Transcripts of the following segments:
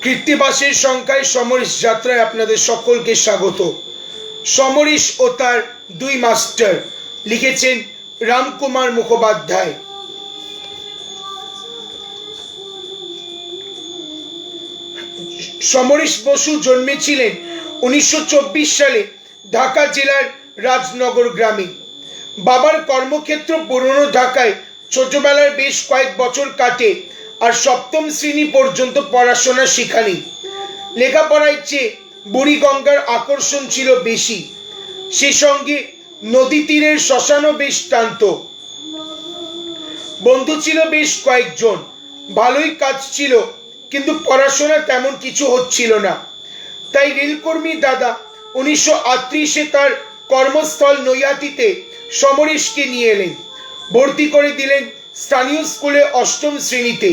কৃত্তিবাসের সংখ্যায় সমরেশ যাত্রায় আপনাদের সকলকে স্বাগত। সমরেশ ও তার দুই মাস্টার লিখেছেন রামকুমার মুখোপাধ্যায়। সমরেশ বসু জন্মেছিলেন 1924 সালে ঢাকা জেলার রাজনগর গ্রামে। বাবার কর্মক্ষেত্র পুরনো ঢাকায় ছোটবেলার বেশ কয়েক বছর কাটে, আর সপ্তম শ্রেণী পর্যন্ত পড়াশোনা শেখানি। লেখাপড়ার চেয়ে বুড়িগঙ্গার আকর্ষণ ছিল বেশি। সে সঙ্গে নদী তীরের শ্মশানও বেশ টানত। বন্ধু ছিল বেশ কয়েকজন, ভালোই কাজ ছিল, কিন্তু পড়াশোনা তেমন কিছু হচ্ছিল না। তাই রেলকর্মী দাদা 1938-এ তার কর্মস্থল নৈহাটিতে সমরেশকে নিয়ে এলেন। ভর্তি করে দিলেন স্থানীয় স্কুলে অষ্টম শ্রেণীতে।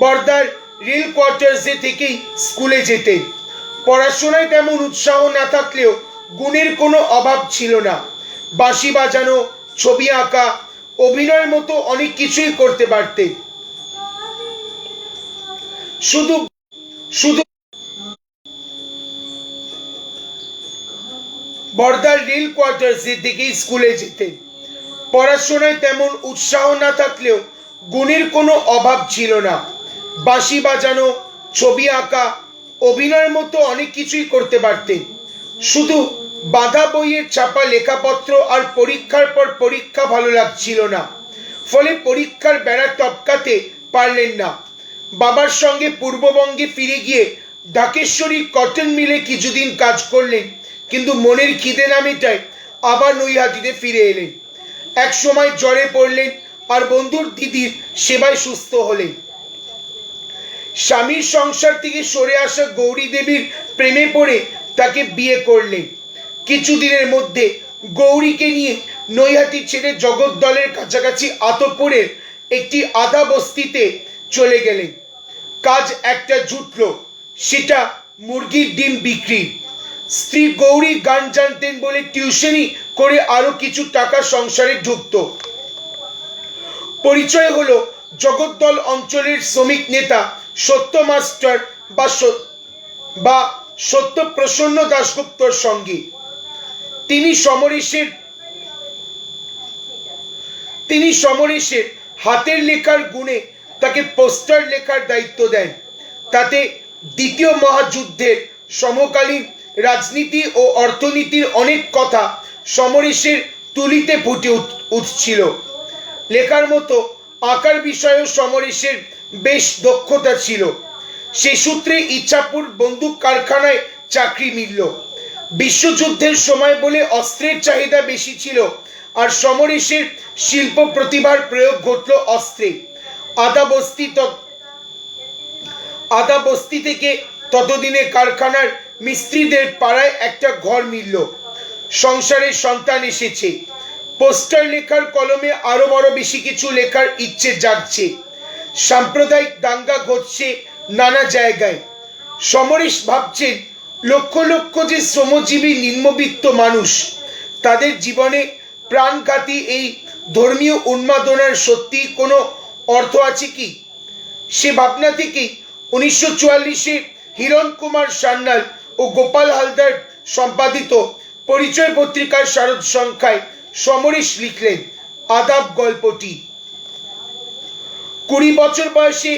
বর্দার রেল কোয়ার্টার্সে থেকেই স্কুলে যেতেন। পড়াশোনায় তেমন উৎসাহ না থাকলেও গুণের কোনো অভাব ছিল না। বাঁশি বাজানো, ছবি আঁকা, অভিনয়ের মতো অনেক কিছুই করতে পারতেন। শুধু বর্দার রেল কোয়ার্টার্সের দিকেই স্কুলে যেতেন। পড়াশোনায় তেমন উৎসাহ না থাকলেও গুণের কোনো অভাব ছিল না। বাঁশি বাজানো, ছবি আঁকা, অভিনয়ের মতো অনেক কিছুই করতে পারতেন। শুধু বাঁধা বইয়ের ছাপা লেখাপত্র আর পরীক্ষার পর পরীক্ষা ভালো লাগছিল না। ফলে পরীক্ষার বেড়া টপকাতে পারলেন না। বাবার সঙ্গে পূর্ববঙ্গে ফিরে গিয়ে ঢাকেশ্বরী কটন মিলে কিছুদিন কাজ করলেন, কিন্তু মনের খিদে না মেটায় আবার নৈহাটিতে ফিরে এলেন। এক সময় জ্বরে পড়লেন আর বন্ধুর দিদির সেবায় সুস্থ হলেন। স্বামীর সংসার থেকে সরে আসা গৌরী দেবীর প্রেমে পড়ে তাকে বিয়ে করলেন। কিছুদিনের মধ্যে গৌরীকে নিয়ে নৈহাটি ছেড়ে জগদ্দলের কাছাকাছি আতপুরের একটি আধা বস্তিতে চলে গেলেন। কাজ একটা জুটল, সেটা মুরগির ডিম বিক্রি। স্ত্রী গৌরী গান জানতেন বলে টিউশনি করে আরো কিছু টাকা সংসারে ঢুকত। পরিচয় হলো জগদ্দল অঞ্চলের শ্রমিক নেতা সত্য মাস্টার বা সত্যপ্রসন্ন দাশগুপ্তর সঙ্গে। তিনি সমরেশের হাতের লেখার গুণে তাকে পোস্টার লেখার দায়িত্ব দেন। তাতে দ্বিতীয় মহাযুদ্ধের সমকালীন রাজনীতি ও অর্থনীতির অনেক কথা সমরেশের তুলিতে ফুটে উঠছিল। লেখার মতো আঁকার বিষয়েও সমরেশের বেশ দক্ষতা ছিল। সে সূত্রে ইচ্ছাপুর বন্দুক কারখানায় চাকরি মিলল। বিশ্বযুদ্ধের সময় বলে অস্ত্রের চাহিদা বেশি ছিল, আর সমরেশের শিল্প প্রতিভার প্রয়োগ ঘটল অস্ত্রে। আদা বস্তি থেকে ততদিনে কারখানার মিস্ত্রিদের পাড়ায় একটা ঘর মিলল। সংসারের সন্তান এসেছে। পোস্টার লেখার কলমে আরো বড় বেশি কিছু লেখার ইচ্ছে জাগছে। সাম্প্রদায়িক দাঙ্গা ঘটছে নানা জায়গায়। সমরেশ ভাবছেন, লক্ষ লক্ষ যে শ্রমজীবী নিম্নবিত্ত মানুষ, তাদের জীবনে প্রাণঘাতী এই ধর্মীয় উন্মাদনার সত্যি কোনো অর্থ আছে কি? সে ভাবনা থেকেই 1944-এ হিরণ কুমার সান্যাল ও গোপাল হালদার সম্পাদিত পরিচয় পত্রিকার শারদ সংখ্যায় সমরেশ লিখলেন আদাব গল্পটি। 20 বছর বয়সে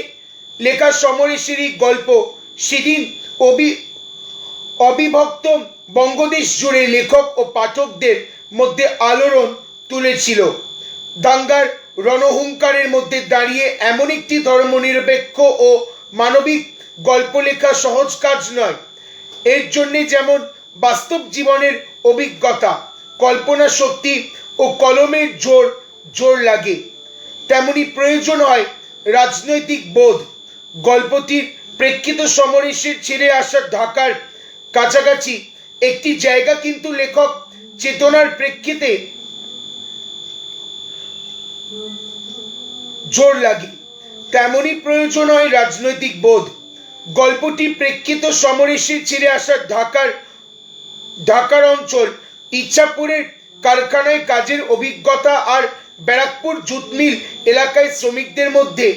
লেখা সমরেশের এই গল্প সেদিন অবিভক্ত বঙ্গদেশ জুড়ে লেখক ও পাঠকদের মধ্যে আলোড়ন তুলেছিল। দাঙ্গার রণহুঙ্কারের মধ্যে দাঁড়িয়ে এমন একটি ধর্মনিরপেক্ষ ও মানবিক গল্প লেখা সহজ কাজ নয়। এর জন্যে যেমন বাস্তব জীবনের অভিজ্ঞতা, কল্পনা শক্তি ও কলমের জোর লাগে, তেমনি প্রয়োজন হয় রাজনৈতিক বোধ। গল্পটির প্রেক্ষিত সমরেশের ছেড়ে আসা ঢাকার কাছাকাছি একটি জায়গা, কিন্তু লেখক চেতনার প্রেক্ষিতে জোর লাগে, তেমনি প্রয়োজন হয় রাজনৈতিক বোধ। গল্পটি প্রেক্ষিত সমরেশের ছেড়ে আসা ঢাকার অঞ্চল, ইচ্ছাপুরের কারখানায় কাজের অভিজ্ঞতা আর ব্যারাকপুর জুট মিল এলাকায় শ্রমিকদের মধ্যে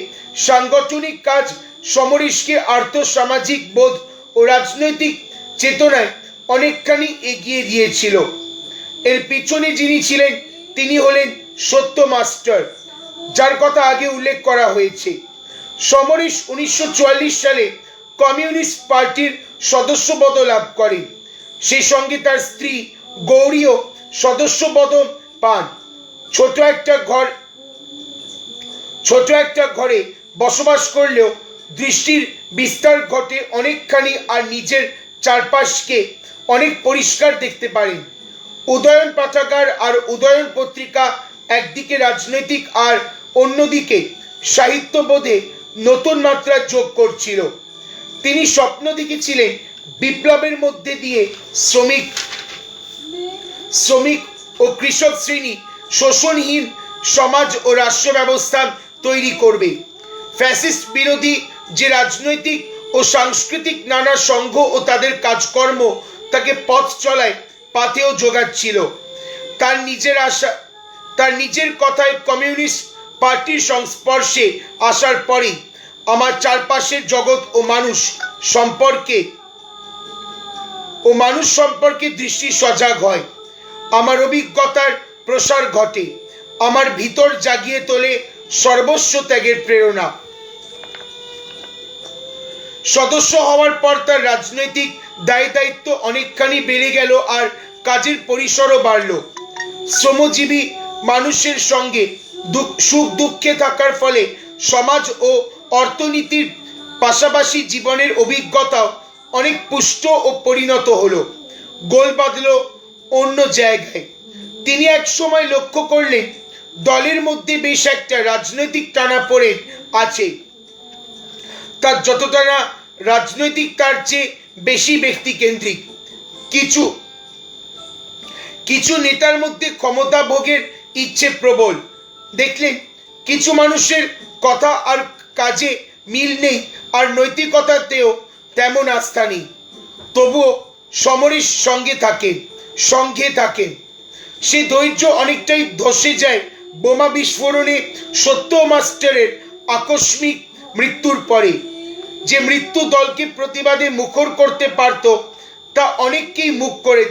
সাংগঠনিক কাজ সমরেশকে আর্থসামাজিক বোধ ও রাজনৈতিক চেতনায় অনেকখানি এগিয়ে দিয়েছিল। এর পিছনে যিনি ছিলেন তিনি হলেন সত্য মাস্টার, যার কথা আগে উল্লেখ করা হয়েছে। সমরেশ 1944 সালে কমিউনিস্ট পার্টির সদস্যপদ লাভ করেন। সেই সঙ্গে তার স্ত্রী গৌরীও সদস্যপদ পান। ছোট একটা ঘরে বসবাস করলেও দৃষ্টির বিস্তার ঘটে অনেকখানি, আর নিজের চারপাশকে অনেক পরিষ্কার দেখতে পারেন। উদয়ন পাঠাগার আর উদয়ন পত্রিকা একদিকে রাজনৈতিক আর অন্যদিকে সাহিত্যবোধে নতুন মাত্রা যোগ করছিল। তিনি স্বপ্ন দেখেছিলেন বিপ্লবের মধ্যে দিয়ে শ্রমিক ও কৃষক শ্রেণী শোষণহীন সমাজ ও রাষ্ট্র ব্যবস্থা তৈরি করবে। ফ্যাসিস্ট বিরোধী যে রাজনৈতিক ও সাংস্কৃতিক নানা সংঘ ও তাদের কাজকর্ম তাকে পথ চলায় পাথেও জোগাচ্ছিল। তার নিজের কথায় দক্ষিণ পার্টির সংস্পর্শে আসার পরেই আমার চারপাশের জগৎ ও মানুষ সম্পর্কে দৃষ্টি সজাগ হয়। আমার অভিজ্ঞতার প্রসার ঘটে, আমার ভিতর জাগিয়ে তোলে সর্বস্ব ত্যাগের প্রেরণা। সদস্য হওয়ার পর তার রাজনৈতিক দায়িত্ব অনেকখানি বেড়ে গেল, আর কাজের পরিসরও বাড়ল। শ্রমজীবী মানুষের সঙ্গে সুখ দুঃখে থাকার ফলে সমাজ ও অর্থনীতির পাশাপাশি জীবনের অভিজ্ঞতাও অনেক পুষ্ট ও পরিণত হলো, গোল বাঁধল অন্য জায়গায়। তিনি এক সময় লক্ষ্য করলেন দলের মধ্যে বেশ একটা রাজনৈতিক টানাপোড়েন আছে। তার যতটা না রাজনৈতিক তার চেয়ে বেশি ব্যক্তিকেন্দ্রিক। কিছু নেতার মধ্যে ক্ষমতা ভোগের ইচ্ছে প্রবল। দেখলেন কিছু মানুষের কথা আর কাজে মিল নেই, আর নৈতিকতাতেও তেমন আস্থা নেই। তবুও সমরেশ সঙ্গে থাকেন। সে ধৈর্য অনেকটাই ধসে যায় বোমা বিস্ফোরণে সত্য মাস্টারের আকস্মিক মৃত্যুর পরে। যে মৃত্যু দলকে প্রতিবাদে মুখর করতে পারত, তা অনেককেই মুখ করে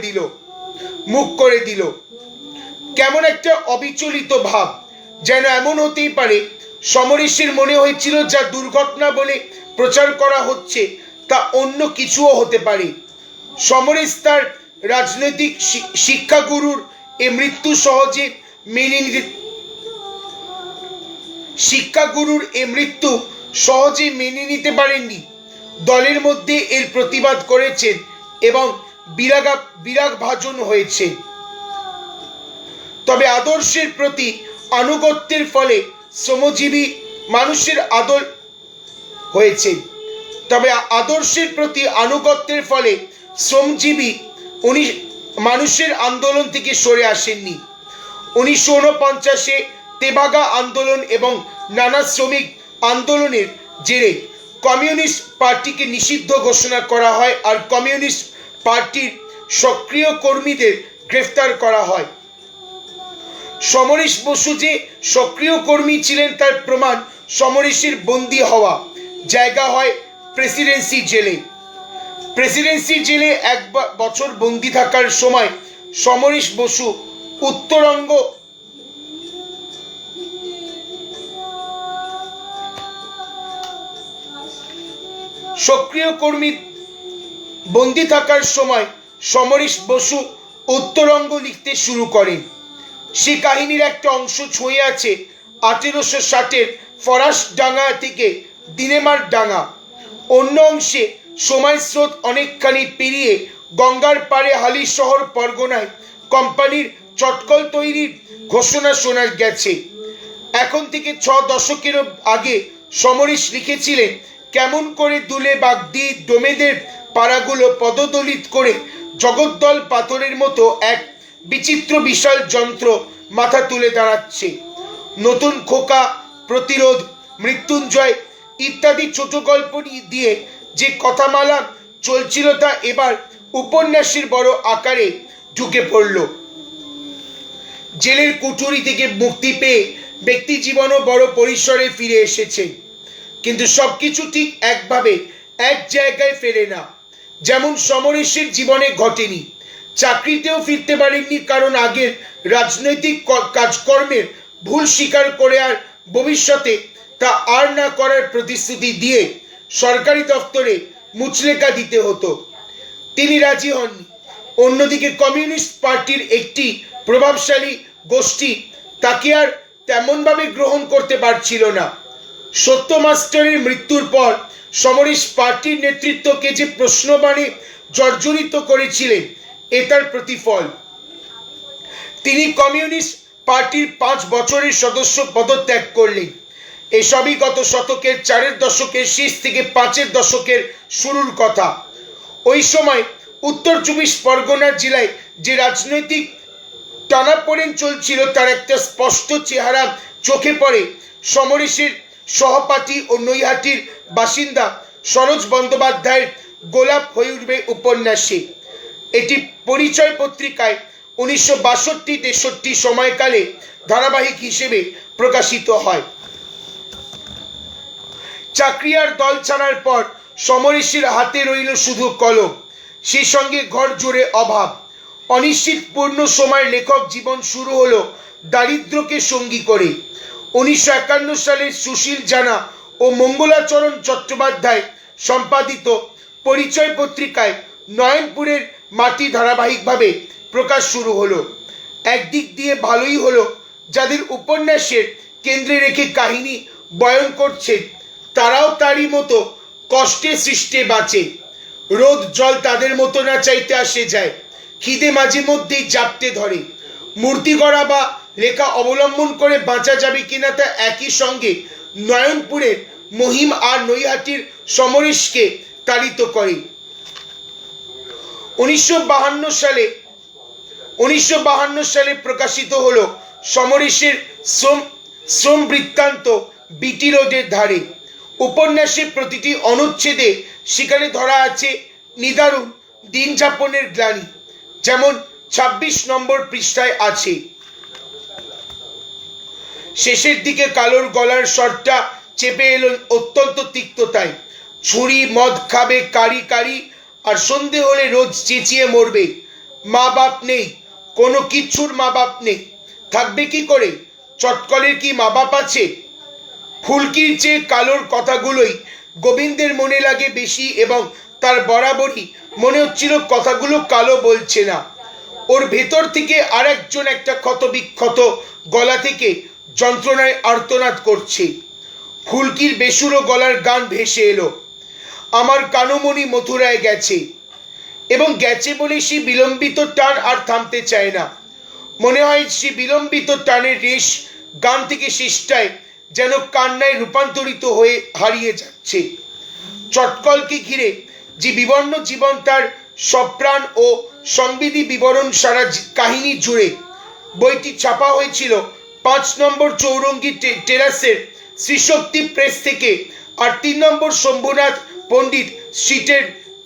দিল। কেমন একটা অবিচলিত ভাব, যেন এমন হতেই পারে সমরেশের মনে হয়েছিল যা দুর্ঘটনা বলে প্রচার করা হচ্ছে তা অন্য কিছুও হতে পারে। সমরেশ তার রাজনৈতিক শিক্ষাগুরুর এ মৃত্যু সহজে মেনে নিতে পারেননি। দলের মধ্যে এর প্রতিবাদ করেছেন এবং বিরাগভাজন হয়েছে। তবে আদর্শের প্রতি আনুগত্যের ফলে শ্রমজীবী মানুষের মানুষের আন্দোলন থেকে সরে আসেননি। 1949-এ তেভাগা আন্দোলন এবং নানা শ্রমিক আন্দোলনের জেরে কমিউনিস্ট পার্টিকে নিষিদ্ধ ঘোষণা করা হয়, আর কমিউনিস্ট পার্টির সক্রিয় কর্মীদের গ্রেফতার করা হয়। সমরেশ বসু যে সক্রিয় কর্মী ছিলেন তার প্রমাণ সমরেশের বন্দী হওয়া জায়গা হয় প্রেসিডেন্সি জেলে 1 বছর বন্দী থাকার সময় সমরেশ বসু উত্তরঙ্গ সক্রিয় কর্মী বন্দী থাকার সময় সমরেশ বসু উত্তরঙ্গ লিখতে শুরু করেন। সে কাহিনীর একটা অংশ ছুঁয়ে আছে 1860-এর ফরাসডাঙ্গা থেকে দিনেমার ডাঙ্গা। অন্য অংশে সময় স্রোত অনেকখানি পেরিয়ে গঙ্গার পাড়ে হালিশহর পরগনায় কোম্পানির চটকল তৈরির ঘোষণা শোনা গেছে। এখন থেকে 6 দশকের আগে সমরেশ লিখেছিলেন কেমন করে দুলে বাগদি ডোমেদের পাড়াগুলো পদদলিত করে জগদ্দল পাথরের মতো এক বিচিত্র বিশাল যন্ত্র মাথা তুলে দাঁড়াচ্ছে। নতুন খোকা, প্রতিরোধ, মৃত্যুঞ্জয় ইত্যাদি ছোট গল্প দিয়ে যে কথামালা চলছিল তা এবার উপন্যাসের বড় আকারে ঢুকে পড়ল। জেলের কুঠুরি থেকে মুক্তি পেয়ে ব্যক্তি জীবনও বড় পরিসরে ফিরে এসেছে। কিন্তু সবকিছু ঠিক একভাবে এক জায়গায় ফেরে না, যেমন সমরেশের জীবনে ঘটেনি। চাকরিতেও ফিরতে পারেননি, কারণ আগের রাজনৈতিক কাজকর্মের ভুল স্বীকার করে আর ভবিষ্যতে তা আর না করার প্রতিশ্রুতি দিয়ে সরকারি দপ্তরে মুচলেকা দিতে হতো। তিনি রাজি হননি। অন্যদিকে কমিউনিস্ট পার্টির একটি প্রভাবশালী গোষ্ঠী তাকে আর তেমনভাবে গ্রহণ করতে পারছিল না। সত্য মাস্টারের মৃত্যুর পর সমরেশ পার্টির নেতৃত্বকে যে প্রশ্নবাণে জর্জরিত করেছিলেন, এ তার প্রতিফল। তিনি কমিউনিস্ট পার্টির 5 বছরের সদস্য পদত্যাগ করলেন। এসবই গত শতকের 4 দশকের শেষ থেকে 5 দশকের শুরুর কথা। ওই সময় উত্তর 24 পরগনা জেলায় যে রাজনৈতিক টানাপোড়েন চলছিল, তার একটা স্পষ্ট চেহারা চোখে পড়ে সমরেশের সহপাঠী ও নৈহাটির বাসিন্দা সরোজ বন্দ্যোপাধ্যায়ের গোলাপ হয়ে উঠবে উপন্যাসে। এটি পরিচয় পত্রিকায় 1962-63 সময়কালে ধারাবাহিক হিসেবে প্রকাশিত হয়। চাকরি আর দল ছাড়ার পর সমরেশের হাতে রইল শুধু কলম, সেই সঙ্গে ঘর জুড়ে অভাব। অনিশ্চিতপূর্ণ সময়ের লেখক জীবন শুরু হলো দারিদ্র্যকে সঙ্গী করে। 1951 সালে সুশীল জানা ও মঙ্গলাচরণ চট্টোপাধ্যায় সম্পাদিত পরিচয় পত্রিকায় নয়নপুরের মাটি ধারাবাহিকভাবে প্রকাশ শুরু হলো। একদিক দিয়ে ভালোই হলো, যাদের উপন্যাসের কেন্দ্রে রেখে কাহিনী বয়ন করছে তারাও তারই মতো কষ্টে সৃষ্টে বাঁচে। রোদ জল তাদের মতো না চাইতে আসে যায়, খিদে মাঝে মধ্যেই জাপটে ধরে। মূর্তি গড়া বা লেখা অবলম্বন করে বাঁচা যাবে কিনা তা একই সঙ্গে নয়নপুরের মহিম আর নৈহাটির সমরেশকে তাড়িত করে। 1952 সালে প্রকাশিত হলো সমরেশের শ্রম বৃত্তান্ত বিটি রোডের ধারে। উপন্যাসের প্রতিটি অনুচ্ছেদে সেখানে ধরা আছে নিদারুণ দিন যাপনের গ্লানি, যেমন 26 নম্বর পৃষ্ঠায় আছে। শেষের দিকে কালোর গলার স্বরটা চেপে এলো অত্যন্ত তিক্ততায়। ছুরি মদ খাবে কারি কারি, আর সন্ধে হলে রোজ চেঁচিয়ে মরবে। মা বাপ নেই, কোনো কিচ্ছুর মা বাপ নেই, থাকবে কি করে? চটকলের কি মা বাপ আছে? ফুলকির চেয়ে কালোর কথাগুলোই গোবিন্দের মনে লাগে বেশি, এবং তার বরাবরই মনে হচ্ছিল কথাগুলো কালো বলছে না, ওর ভেতর থেকে আর একজন একটা ক্ষতবিক্ষত গলা থেকে যন্ত্রণায় আর্তনাদ করছে। ফুলকির বেসুরো গলার গান ভেসে এলো, আমার কানুমণি মথুরায় গেছে। এবং গেছে বলে সে বিলম্বিত টান আর থামতে চায় না। মনে হয় সে বিলম্বিত টানের রেশ গান থেকে শেষটায় যেন কান্নায় রূপান্তরিত হয়ে হারিয়ে যাচ্ছে। চটকলকে ঘিরে যে বিবর্ণ জীবন, তার সপ্রাণ ও সংবিধি বিবরণ সারা কাহিনী জুড়ে। বইটি ছাপা হয়েছিল 5 নম্বর চৌরঙ্গি টেরাসের শ্রীশক্তি প্রেস থেকে, আর 3 নম্বর শম্ভুনাথ পণ্ডিত স্ট্রিটের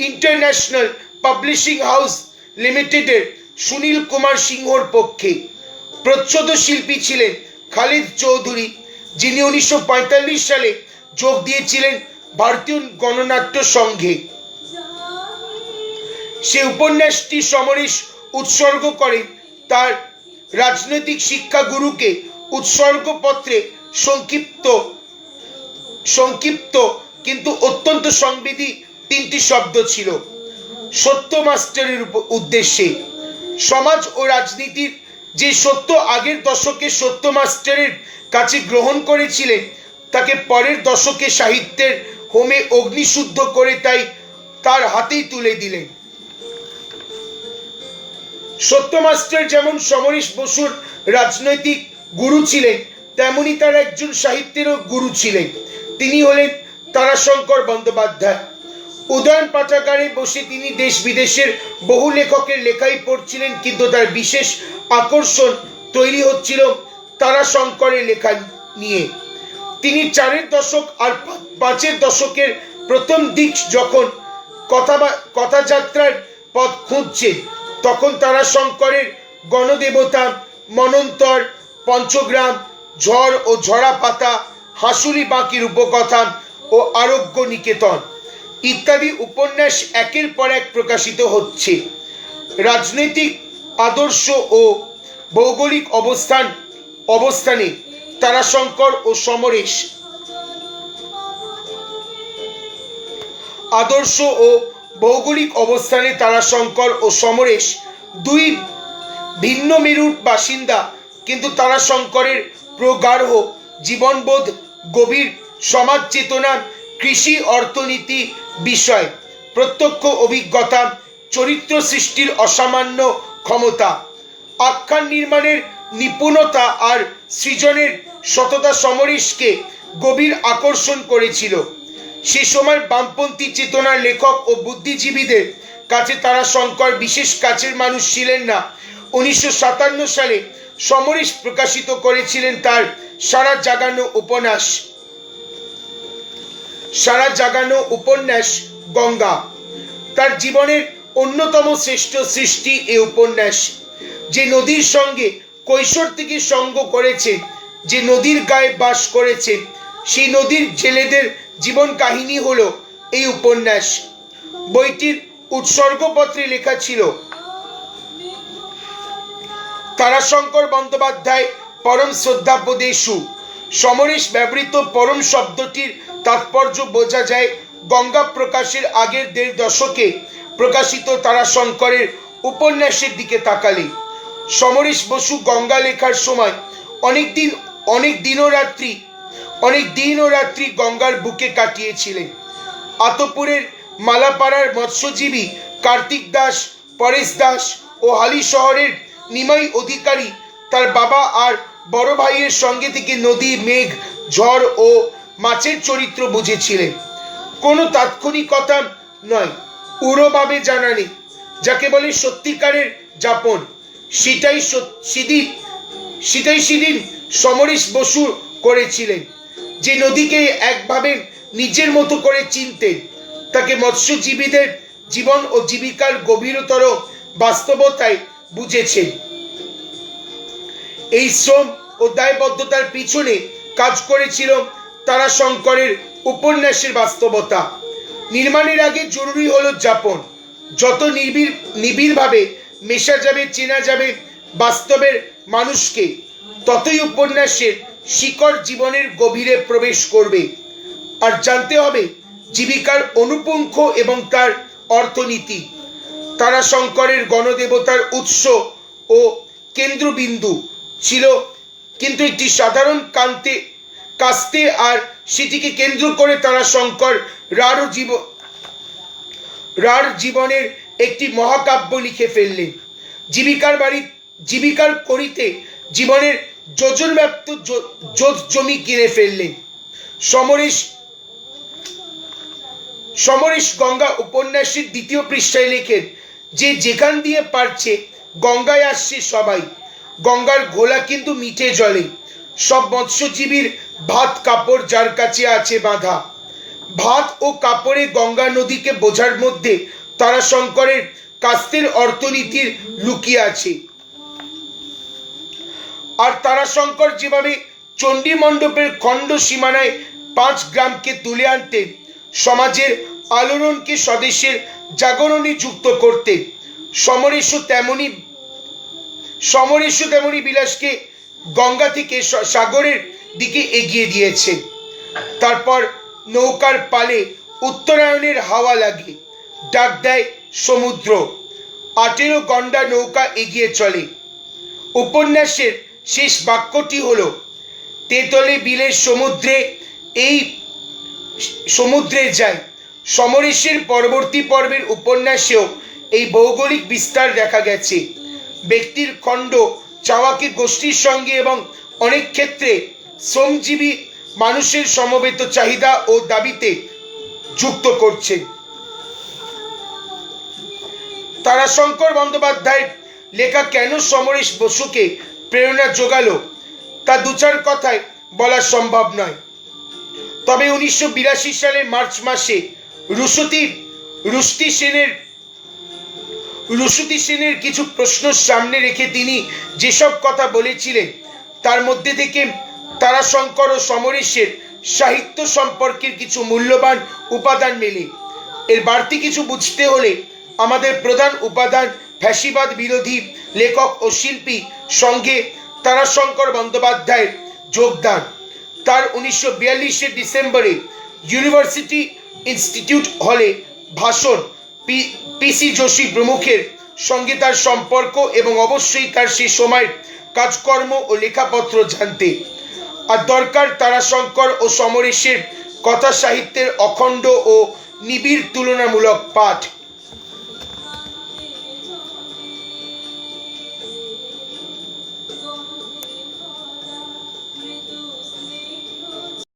ইন্টারন্যাশনাল পাবলিশিং হাউস লিমিটেডের সুনীল কুমার সিংহর পক্ষে। প্রচ্ছদ শিল্পী ছিলেন খালিদ চৌধুরী, যিনি 1945 সালে যোগ দিয়েছিলেন ভারতীয় গণনাট্য সংঘে। সে উপন্যাসটি সমরেশ উৎসর্গ করেন তার রাজনৈতিক শিক্ষা গুরুকে। উৎসর্গপত্রে সংক্ষিপ্ত কিন্তু অত্যন্ত সংবিধি 3টি শব্দ ছিল, সত্য মাস্টারের উদ্দেশ্যে। সমাজ ও রাজনীতির যে সত্য আগের দশকে সত্য মাস্টারের কাছে গ্রহণ করেছিলেন, তাকে পরের দশকে সাহিত্যের হোমে অগ্নিশুদ্ধ করে তাই তার হাতেই তুলে দিলেন। সত্য মাস্টার যেমন সমরেশ বসুর রাজনৈতিক গুরু ছিলেন, তেমনি তার একজন সাহিত্যেরও গুরু ছিলেন। তিনি হলেন তারাশঙ্কর বন্দ্যোপাধ্যায়। উদয়ন পাঠাগারে বসে তিনি দেশ বিদেশের বহু লেখকের লেখাই পড়ছিলেন, কিন্তু তার বিশেষ আকর্ষণ তৈরি হচ্ছিল তারাশঙ্করের লেখা নিয়ে। তিনি 4 দশক আর 5 দশকের প্রথম দিক যখন কথাযাত্রার পথ খুঁজছেন, তখন তারাশঙ্করের গণদেবতা, মনন্তর, পঞ্চগ্রাম, ঝড় ও ঝরা পাতা, হাসুলি বাঁকির উপকথা, ও আরোগ্য নিকেতন ইত্যাদি উপন্যাস একের পর এক প্রকাশিত হচ্ছে। রাজনৈতিক আদর্শ ও ভৌগোলিক অবস্থানে তারাশঙ্কর ও সমরেশ আদর্শ ও ভৌগোলিক অবস্থানে তারাশঙ্কর ও সমরেশ দুই ভিন্ন মেরুর বাসিন্দা, কিন্তু তারাশঙ্করের প্রগাঢ় জীবনবোধ, গভীর সমাজ চেতনা, কৃষি অর্থনীতি বিষয় প্রত্যক্ষ অভিজ্ঞতা, চরিত্র সৃষ্টির অসামান্য ক্ষমতা, আখ্যান নির্মাণের নিপুণতা আর সৃজনের সততা সমরেশকে গভীর আকর্ষণ করেছিল। সে সময় বামপন্থী চেতনার লেখক ও বুদ্ধিজীবীদের কাছে তারাশঙ্কর বিশেষ কাছের মানুষ ছিলেন না। 1957 সালে সমরেশ প্রকাশিত করেছিলেন তার সারা জাগানো উপন্যাস গঙ্গা। তার জীবনের অন্যতম শ্রেষ্ঠ সৃষ্টি এই উপন্যাস। যে নদীর সঙ্গে কৈশোর থেকে সঙ্গ করেছেন, যে নদীর গায়ে বাস করেছেন, সেই নদীর জেলেদের জীবন কাহিনী হলো এই উপন্যাস। বইটির উৎসর্গপত্রে লেখা ছিল, তারাশঙ্কর বন্দ্যোপাধ্যায় পরম শ্রদ্ধাপদেশু। সমরেশ ব্যবহৃত পরম শব্দটির তাৎপর্য বোঝা যায় গঙ্গা প্রকাশের আগের 1.5 দশকে প্রকাশিত তারাশঙ্করের উপন্যাসের দিকে তাকালে। সমরেশ বসু গঙ্গা লেখার সময় অনেক দিন ও রাত্রি গঙ্গার বুকে কাটিয়েছিলেন। আতপুরের মালাপাড়ার মৎস্যজীবী কার্তিক দাস, পরেশ দাস ও হালি শহরের নিমাই অধিকারী তার বাবা আর বড় ভাইয়ের সঙ্গে থেকে নদী, মেঘ, ঝড় ও মাছের চরিত্র বুঝেছিলেন। কোনো তাৎক্ষণিকতা নয়, উড়োভাবে জানা নেই। যাকে বলে সত্যিকারের যাপন, সেটাই সেদিন সমরেশ বসু করেছিলেন। যে নদীকে একভাবে নিজের মতো করে চিনতেন, তাকে মৎস্যজীবীদের জীবন ও জীবিকার গভীরতর বাস্তবতায় বুঝেছেন। এই শ্রম ও দায়বদ্ধতার পিছনে কাজ করেছিল তারাশঙ্করের উপন্যাসের বাস্তবতা। নির্মাণের আগে জরুরি হলো যাপন। যত নিবিড়ভাবে মেশা যাবে, চেনা যাবে বাস্তবের মানুষকে, ততই উপন্যাসের শিকড় জীবনের গভীরে প্রবেশ করবে। আর জানতে হবে জীবিকার অনুপুঙ্খ এবং তার অর্থনীতি। তারাশঙ্করের গণদেবতার উৎস ও কেন্দ্রবিন্দু ছিল কিন্তু একটি সাধারণ কাস্তে, আর সেটিকে কেন্দ্র করে তারাশঙ্কর রার জীবনের একটি মহাকাব্য লিখে ফেললেন। জীবিকার করিতে জীবনের যোজনব্যাপ্ত জমি কিনে ফেললেন। সমরেশ গঙ্গা উপন্যাসের 2য় পৃষ্ঠায় লেখেন যে যেখান দিয়ে পারছে গঙ্গায় আসছে সবাই। গঙ্গার ঘোলা কিন্তু মিঠে জলে। সব মৎস্যজীবীর ভাত কাপড় যার কাছে আছে বাঁধা। ভাত ও কাপড়ে গঙ্গা নদীকে বোঝার মধ্যে তারাশঙ্করের কাস্তের অর্থনীতির লুকিয়ে আছে। আর তারাশঙ্কর যেভাবে চণ্ডী মণ্ডপের খণ্ড সীমানায় 5 গ্রামকে তুলে আনতেন, সমাজের আলোড়নকে স্বদেশের জাগরণে যুক্ত করতে, সমরেশও তেমনি বিলাসকে গঙ্গা থেকে সাগরের দিকে এগিয়ে দিয়েছে। তারপর নৌকার পালে উত্তরায়ণের হাওয়া লাগে, ডাক দেয় সমুদ্র। 18 গন্ডা নৌকা এগিয়ে চলে। উপন্যাসের শেষ বাক্যটি হলো, তেতলে বিলের সমুদ্রে যায়। সমরেশের পরবর্তী পর্বের উপন্যাসেও এই ভৌগোলিক বিস্তার দেখা গেছে। ব্যক্তির খণ্ড চাওয়াকে গোষ্ঠীর সঙ্গে এবং অনেক ক্ষেত্রে শ্রমজীবী মানুষের সমবেত চাহিদা ও দাবিতে যুক্ত করছে। তারাশঙ্কর বন্দ্যোপাধ্যায়ের লেখা কেন সমরেশ বসুকে প্রেরণা জোগালো, তা 2-4 কথায় বলা সম্ভব নয়। তবে 1982 সালের মার্চ মাসে রুশতি সেনের কিছু প্রশ্ন সামনে রেখে তিনি যেসব কথা বলেছিলেন, তার মধ্যে থেকে তারাশঙ্কর ও সমরেশের সাহিত্য সম্পর্কের কিছু মূল্যবান উপাদান মেলে। এর বাড়তি কিছু বুঝতে হলে আমাদের প্রধান উপাদান ফ্যাসিবাদ বিরোধী লেখক ও শিল্পী সঙ্গে তারাশঙ্কর বন্দ্যোপাধ্যায়ের যোগদান। তার 1942 ডিসেম্বরে ইউনিভার্সিটি ইনস্টিটিউট হলে ভাষণ, পিসি যোশী প্রমুখের সঙ্গে তার সম্পর্ক এবং অবশ্যই তার সে সময়ের কাজকর্ম ও লেখাপত্র জানতে। আর দরকার তারাশঙ্কর ও সমরেশের কথা সাহিত্যের অখণ্ড ও নিবিড় তুলনামূলক পাঠ।